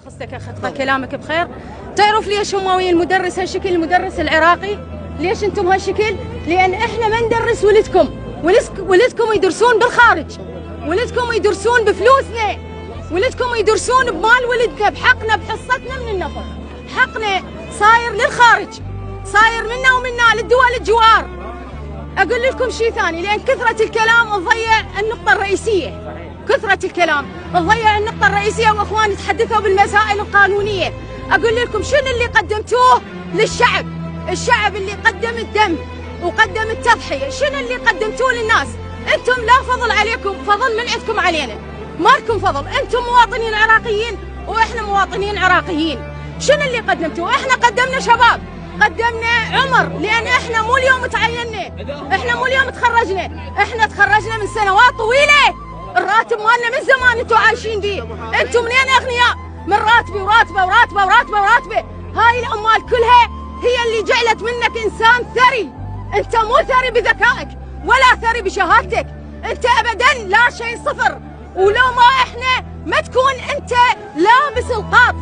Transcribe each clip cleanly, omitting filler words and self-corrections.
خصك اخذ كلامك بخير. تعرف ليش هم ويا المدرس هالشكل، المدرس العراقي؟ ليش انتم هالشكل؟ لان احنا ما ندرس ولدكم، ولدكم يدرسون بالخارج، ولدكم يدرسون بفلوسنا، ولدكم يدرسون بمال ولدنا، بحقنا، بحصتنا من النفط. حقنا صاير للخارج، صاير منا ومنا للدول الجوار. اقول لكم شيء ثاني، لان كثرة الكلام تضيع النقطة الرئيسية، كثرة الكلام تضيع النقطة الرئيسية. واخواني تحدثوا بالمسائل القانونية. اقول لكم شنو اللي قدمتوه للشعب، الشعب اللي قدم الدم وقدم التضحية، شنو اللي قدمتوه للناس؟ انتم لا فضل عليكم، فضل من عندكم علينا، ما لكم فضل. انتم مواطنين عراقيين واحنا مواطنين عراقيين. شنو اللي قدمتوه؟ احنا قدمنا شباب، قدمنا عمر، لان احنا مو اليوم تعيننا، احنا مو اليوم تخرجنا، احنا تخرجنا من سنوات طويله. الراتب مالنا من زمان انتم عايشين بيه. انتم منين اغنياء؟ من راتبي وراتبه وراتبه وراتبه وراتبه. هاي الاموال كلها هي اللي جعلت منك انسان ثري. انت مو ثري بذكائك ولا ثري بشهادتك، انت ابدا لا شيء، صفر. ولو ما احنا ما تكون انت لابس القاط،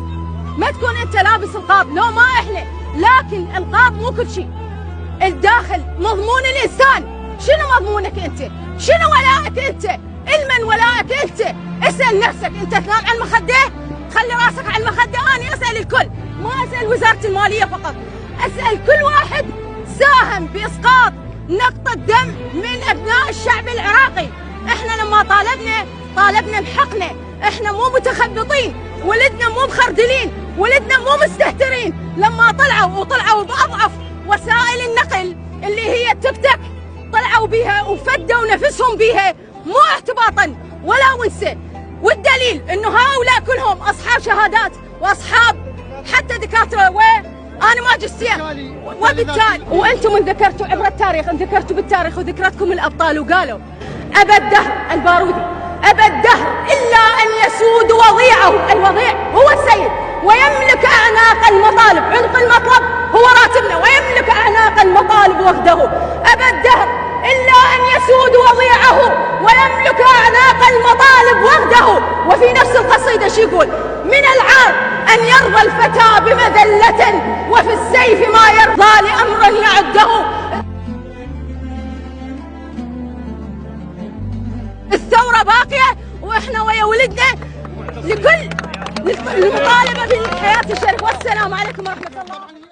ما تكون انت لابس القاط، لو ما احنا. لكن القاط مو كل شيء، الداخل مضمون الانسان. شنو مضمونك انت؟ شنو ولائك انت؟ المن ولائك انت؟ اسال نفسك. انت تنام على المخده؟ خلي راسك على المخده. انا اسال الكل، ما اسال وزاره الماليه فقط، اسال كل واحد ساهم باسقاط نقطه دم من ابناء الشعب العراقي. احنا لما طالبنا بحقنا، احنا مو متخبطين، ولدنا مو مخردلين، ولدنا مو مستهترين. لما طلعوا باضعف وسائل النقل اللي هي التيك توك، طلعوا بيها وفدوا نفسهم بيها، مو احتباطا ولا ونسه. والدليل انه هؤلاء كلهم اصحاب شهادات واصحاب حتى دكاتره وانا ماجستير. وبالتالي وانتم ان ذكرتوا عبر التاريخ، ان ذكرتوا بالتاريخ وذكرتكم الابطال وقالوا ابى الدهر البارودي، ابى الدهر الا ان يسود وضيعه. الوضيع هو السيد، ويملك اعناق المطالب، عنق المطلب هو راتبنا، ويملك اعناق المطالب وحده. ابى الدهر إلا أن يسود وضيعه ويملك أعناق المطالب وحده. وفي نفس القصيدة شو يقول؟ من العار أن يرضى الفتى بمذلة، وفي السيف ما يرضى لأمر يعده. الثورة باقية وإحنا ويا ولدنا لكل المطالبة بالحياة الشريفة. والسلام عليكم ورحمة الله.